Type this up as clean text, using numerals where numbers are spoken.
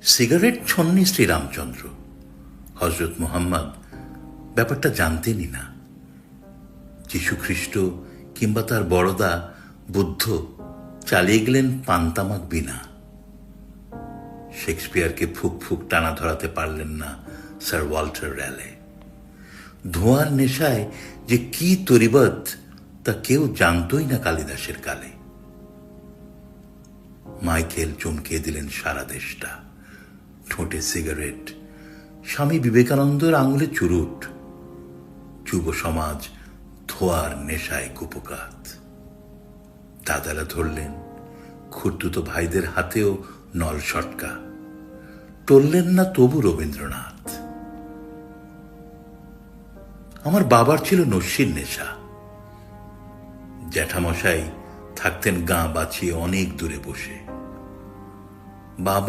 Cigarette ছন্নি Shri Ramchandra. হজরত মুহাম্মদ ব্যাপারটা জানতেনই না। যীশুখ্রিস্ট কিংবা তার বড়দা বুদ্ধ চালিয়ে গেলেন পান্তামাক বিনা। শেক্সপিয়ারকে ফুক ফুক টানা ধরাতে পারলেন না স্যার ওয়াল্টার র্যালে। ধোঁয়ার নেশায় যে কি তরিবত তা কেউ জানতই না কালিদাসের কালে। মাইকেল চমকে দিলেন সারা দেশটা। ঠোঁটে সিগারেট, স্বামী বিবেকানন্দের আঙুলে চুরুট। যুব সমাজ ধোয়ার নেশায় কুপকাত। দাদারা ধরলেন, খুড়তুতো ভাইদের হাতেও নল সটকা। টললেন না তবু রবীন্দ্রনাথ। আমার বাবার ছিল নস্যির নেশা। জ্যাঠামশাই থাকতেন গাঁ বাঁচিয়ে অনেক দূরে বসে। বাবা